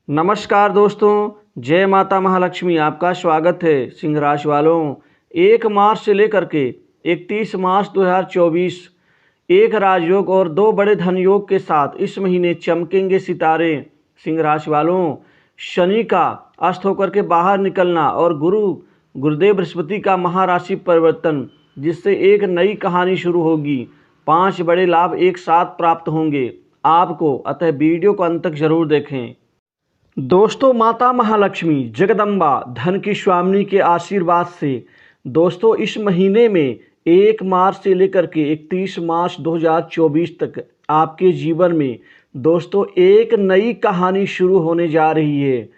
नमस्कार दोस्तों, जय माता महालक्ष्मी। आपका स्वागत है। सिंह राशि वालों, 1 मार्च से लेकर के 31 मार्च 2024 एक राजयोग और 2 बड़े धन योग के साथ इस महीने चमकेंगे सितारे। सिंह राशि वालों, शनि का अस्त होकर के बाहर निकलना और गुरुदेव बृहस्पति का महाराशि परिवर्तन, जिससे एक नई कहानी शुरू होगी। 5 बड़े लाभ एक साथ प्राप्त होंगे आपको, अतः वीडियो को अंत तक जरूर देखें। दोस्तों, माता महालक्ष्मी जगदम्बा धन की स्वामिनी के आशीर्वाद से दोस्तों इस महीने में 1 मार्च से लेकर के 31 मार्च 2024 तक आपके जीवन में दोस्तों एक नई कहानी शुरू होने जा रही है।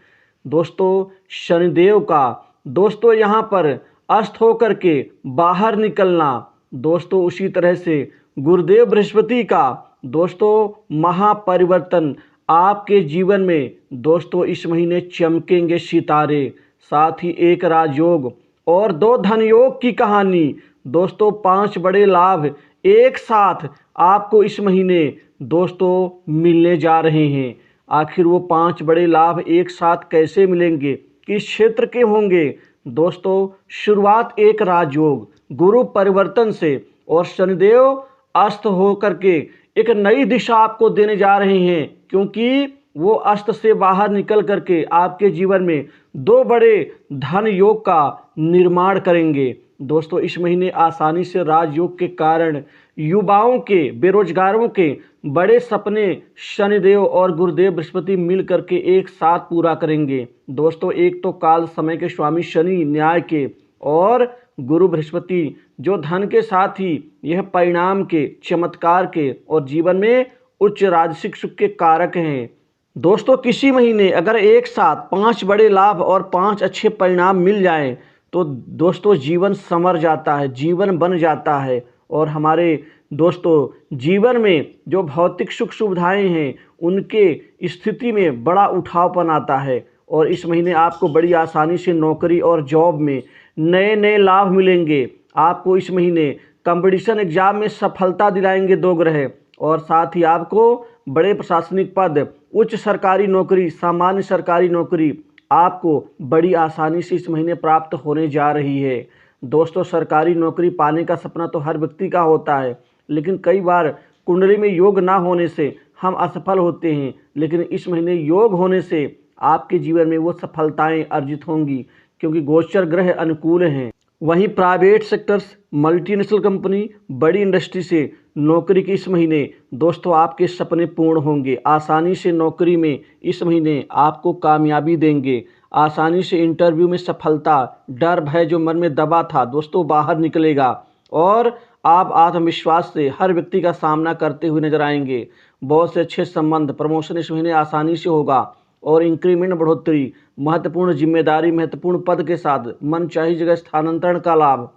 दोस्तों, शनिदेव का दोस्तों यहाँ पर अस्त होकर के बाहर निकलना, दोस्तों उसी तरह से गुरुदेव बृहस्पति का दोस्तों महापरिवर्तन आपके जीवन में दोस्तों इस महीने चमकेंगे सितारे। साथ ही एक राजयोग और 2 धन योग की कहानी, दोस्तों 5 बड़े लाभ एक साथ आपको इस महीने दोस्तों मिलने जा रहे हैं। आखिर वो 5 बड़े लाभ एक साथ कैसे मिलेंगे, किस क्षेत्र के होंगे? दोस्तों, शुरुआत एक राजयोग गुरु परिवर्तन से और शनिदेव अस्त होकर के एक नई दिशा आपको देने जा रहे हैं, क्योंकि वो अस्त से बाहर निकल करके आपके जीवन में 2 बड़े धन योग का निर्माण करेंगे। दोस्तों, इस महीने आसानी से राजयोग के कारण युवाओं के, बेरोजगारों के बड़े सपने शनिदेव और गुरुदेव बृहस्पति मिल करके एक साथ पूरा करेंगे। दोस्तों, एक तो काल समय के स्वामी शनि न्याय के, और गुरु बृहस्पति जो धन के साथ ही यह परिणाम के, चमत्कार के और जीवन में उच्च राजसिक सुख के कारक हैं। दोस्तों, किसी महीने अगर एक साथ 5 बड़े लाभ और 5 अच्छे परिणाम मिल जाएं तो दोस्तों जीवन संवर जाता है, जीवन बन जाता है, और हमारे दोस्तों जीवन में जो भौतिक सुख सुविधाएं हैं उनके स्थिति में बड़ा उठावपन आता है। और इस महीने आपको बड़ी आसानी से नौकरी और जॉब में नए नए लाभ मिलेंगे। आपको इस महीने कंपटीशन एग्जाम में सफलता दिलाएंगे 2 ग्रह, और साथ ही आपको बड़े प्रशासनिक पद, उच्च सरकारी नौकरी, सामान्य सरकारी नौकरी आपको बड़ी आसानी से इस महीने प्राप्त होने जा रही है। दोस्तों, सरकारी नौकरी पाने का सपना तो हर व्यक्ति का होता है, लेकिन कई बार कुंडली में योग ना होने से हम असफल होते हैं। लेकिन इस महीने योग होने से आपके जीवन में वो सफलताएं अर्जित होंगी, क्योंकि गोचर ग्रह अनुकूल हैं। वहीं प्राइवेट सेक्टर्स, मल्टीनेशनल कंपनी, बड़ी इंडस्ट्री से नौकरी के इस महीने दोस्तों आपके सपने पूर्ण होंगे। आसानी से नौकरी में इस महीने आपको कामयाबी देंगे। आसानी से इंटरव्यू में सफलता, डर भय जो मन में दबा था दोस्तों बाहर निकलेगा, और आप आत्मविश्वास से हर व्यक्ति का सामना करते हुए नजर आएंगे। बहुत से अच्छे संबंध, प्रमोशन इस महीने आसानी से होगा, और इंक्रीमेंट बढ़ोतरी, महत्वपूर्ण जिम्मेदारी, महत्वपूर्ण पद के साथ मनचाही जगह स्थानांतरण का लाभ।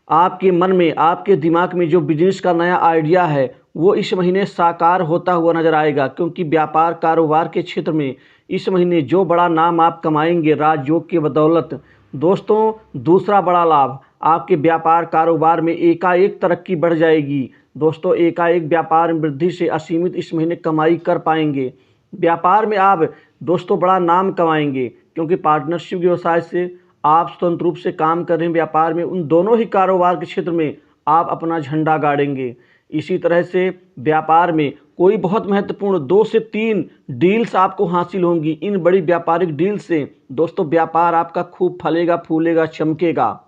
आपके मन में, आपके दिमाग में जो बिजनेस का नया आइडिया है वो इस महीने साकार होता हुआ नजर आएगा, क्योंकि व्यापार कारोबार के क्षेत्र में इस महीने जो बड़ा नाम आप कमाएंगे राजयोग के बदौलत। दोस्तों, दूसरा बड़ा लाभ, आपके व्यापार कारोबार में एकाएक तरक्की बढ़ जाएगी। दोस्तों, एकाएक व्यापार वृद्धि से असीमित इस महीने कमाई कर पाएंगे। व्यापार में आप दोस्तों बड़ा नाम कमाएंगे, क्योंकि पार्टनरशिप व्यवसाय से आप स्वतंत्र रूप से काम कर रहे हैं व्यापार में, उन दोनों ही कारोबार के क्षेत्र में आप अपना झंडा गाड़ेंगे। इसी तरह से व्यापार में कोई बहुत महत्वपूर्ण 2 से 3 डील्स आपको हासिल होंगी। इन बड़ी व्यापारिक डील से दोस्तों व्यापार आपका खूब फलेगा, फूलेगा, चमकेगा,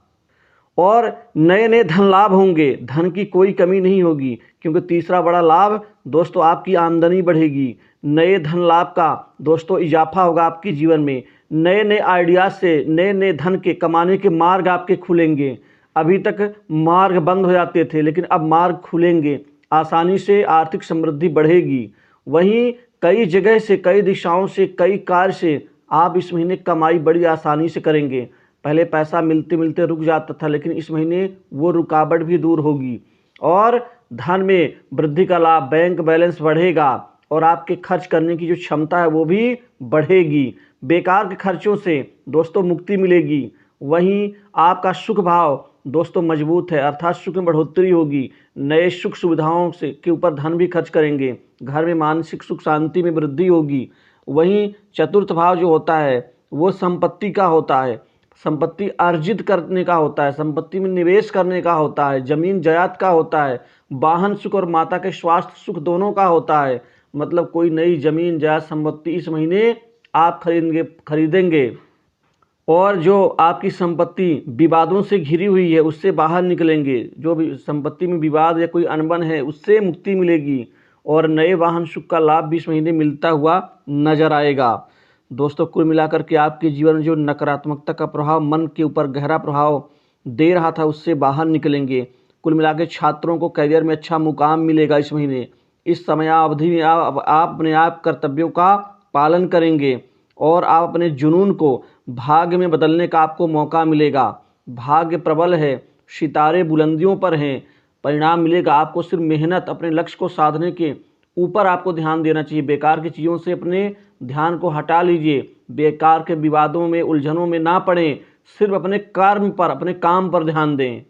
और नए नए धन लाभ होंगे। धन की कोई कमी नहीं होगी, क्योंकि तीसरा बड़ा लाभ दोस्तों आपकी आमदनी बढ़ेगी। नए धन लाभ का दोस्तों इजाफा होगा आपके जीवन में। नए नए आइडियाज से नए नए धन के कमाने के मार्ग आपके खुलेंगे। अभी तक मार्ग बंद हो जाते थे, लेकिन अब मार्ग खुलेंगे। आसानी से आर्थिक समृद्धि बढ़ेगी। वहीं कई जगह से, कई दिशाओं से, कई कार्य से आप इस महीने कमाई बड़ी आसानी से करेंगे। पहले पैसा मिलते मिलते रुक जाता था, लेकिन इस महीने वो रुकावट भी दूर होगी, और धन में वृद्धि का लाभ, बैंक बैलेंस बढ़ेगा, और आपके खर्च करने की जो क्षमता है वो भी बढ़ेगी। बेकार के खर्चों से दोस्तों मुक्ति मिलेगी। वहीं आपका सुख भाव दोस्तों मजबूत है, अर्थात सुख में बढ़ोतरी होगी। नए सुख सुविधाओं से के ऊपर धन भी खर्च करेंगे। घर में मानसिक सुख शांति में वृद्धि होगी। वहीं चतुर्थ भाव जो होता है वो संपत्ति का होता है, संपत्ति अर्जित करने का होता है, संपत्ति में निवेश करने का होता है, जमीन जायदाद का होता है, वाहन सुख और माता के स्वास्थ्य सुख दोनों का होता है। मतलब कोई नई जमीन जायदाद संपत्ति इस महीने आप खरीदेंगे। और जो आपकी संपत्ति विवादों से घिरी हुई है उससे बाहर निकलेंगे, जो भी संपत्ति में विवाद या कोई अनबन है उससे मुक्ति मिलेगी और नए वाहन सुख का लाभ भी इस महीने मिलता हुआ नजर आएगा। दोस्तों कुल मिलाकर के आपके जीवन में जो नकारात्मकता का प्रभाव, मन के ऊपर गहरा प्रभाव दे रहा था, उससे बाहर निकलेंगे। कुल मिला के छात्रों को करियर में अच्छा मुकाम मिलेगा इस महीने। इस समय अवधि में आप अपने आप कर्तव्यों का पालन करेंगे और आप अपने जुनून को भाग्य में बदलने का आपको मौका मिलेगा। भाग्य प्रबल है, सितारे बुलंदियों पर हैं, परिणाम मिलेगा। आपको सिर्फ मेहनत, अपने लक्ष्य को साधने के ऊपर आपको ध्यान देना चाहिए। बेकार की चीज़ों से अपने ध्यान को हटा लीजिए, बेकार के विवादों में, उलझनों में ना पड़ें, सिर्फ अपने कर्म पर, अपने काम पर ध्यान दें।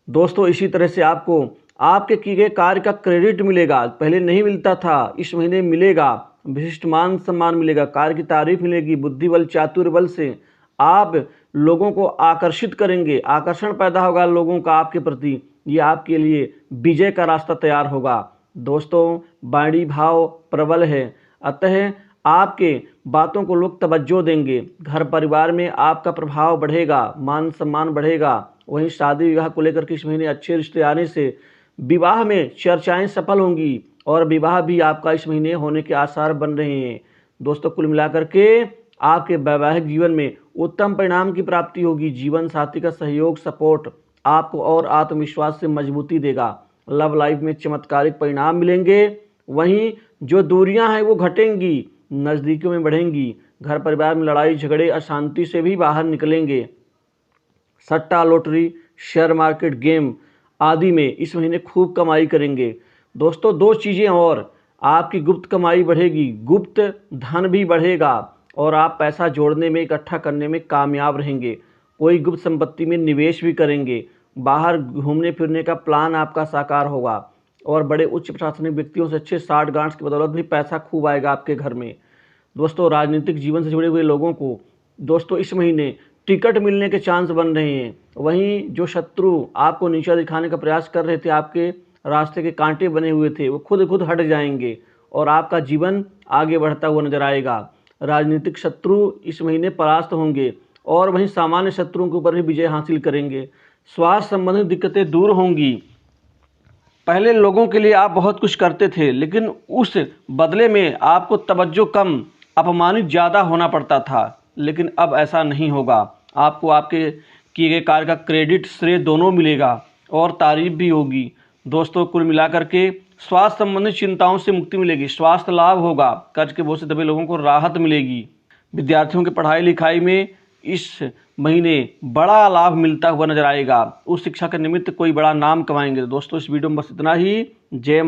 दोस्तों इसी तरह से आपको आपके किए गए कार्य का क्रेडिट मिलेगा, पहले नहीं मिलता था, इस महीने मिलेगा। विशिष्ट मान सम्मान मिलेगा, कार्य की तारीफ मिलेगी। बुद्धि बल, चातुर्य बल से आप लोगों को आकर्षित करेंगे, आकर्षण पैदा होगा लोगों का आपके प्रति, ये आपके लिए विजय का रास्ता तैयार होगा। दोस्तों वाणी भाव प्रबल है, अतः आपके बातों को लोग तवज्जो देंगे। घर परिवार में आपका प्रभाव बढ़ेगा, मान सम्मान बढ़ेगा। वहीं शादी विवाह को लेकर के इस महीने अच्छे रिश्ते आने से विवाह में चर्चाएं सफल होंगी और विवाह भी आपका इस महीने होने के आसार बन रहे हैं। दोस्तों कुल मिलाकर के आपके वैवाहिक जीवन में उत्तम परिणाम की प्राप्ति होगी। जीवन साथी का सहयोग, सपोर्ट आपको और आत्मविश्वास से मजबूती देगा। लव लाइफ में चमत्कारिक परिणाम मिलेंगे। वहीं जो दूरियां हैं वो घटेंगी, नज़दीकियों में बढ़ेंगी। घर परिवार में लड़ाई झगड़े, अशांति से भी बाहर निकलेंगे। सट्टा, लॉटरी, शेयर मार्केट, गेम आदि में इस महीने खूब कमाई करेंगे। दोस्तों दो चीज़ें और, आपकी गुप्त कमाई बढ़ेगी, गुप्त धन भी बढ़ेगा और आप पैसा जोड़ने में, इकट्ठा करने में कामयाब रहेंगे। कोई गुप्त संपत्ति में निवेश भी करेंगे। बाहर घूमने फिरने का प्लान आपका साकार होगा और बड़े उच्च प्रशासनिक व्यक्तियों से अच्छे साठ गांठ की बदौलत भी पैसा खूब आएगा आपके घर में। दोस्तों राजनीतिक जीवन से जुड़े हुए लोगों को दोस्तों इस महीने टिकट मिलने के चांस बन रहे हैं। वहीं जो शत्रु आपको नीचा दिखाने का प्रयास कर रहे थे, आपके रास्ते के कांटे बने हुए थे, वो खुद हट जाएंगे और आपका जीवन आगे बढ़ता हुआ नजर आएगा। राजनीतिक शत्रु इस महीने परास्त होंगे और वहीं सामान्य शत्रुओं के ऊपर भी विजय हासिल करेंगे। स्वास्थ्य संबंधित दिक्कतें दूर होंगी। पहले लोगों के लिए आप बहुत कुछ करते थे, लेकिन उस बदले में आपको तवज्जो कम, अपमानित ज़्यादा होना पड़ता था, लेकिन अब ऐसा नहीं होगा। आपको आपके किए गए कार्य का क्रेडिट, श्रेय दोनों मिलेगा और तारीफ भी होगी। दोस्तों कुल मिलाकर के स्वास्थ्य संबंधित चिंताओं से मुक्ति मिलेगी, स्वास्थ्य लाभ होगा, कर्ज के बोझ से दबे लोगों को राहत मिलेगी। विद्यार्थियों की पढ़ाई लिखाई में इस महीने बड़ा लाभ मिलता हुआ नजर आएगा। उस शिक्षा के निमित्त कोई बड़ा नाम कमाएंगे। दोस्तों इस वीडियो में बस इतना ही। जय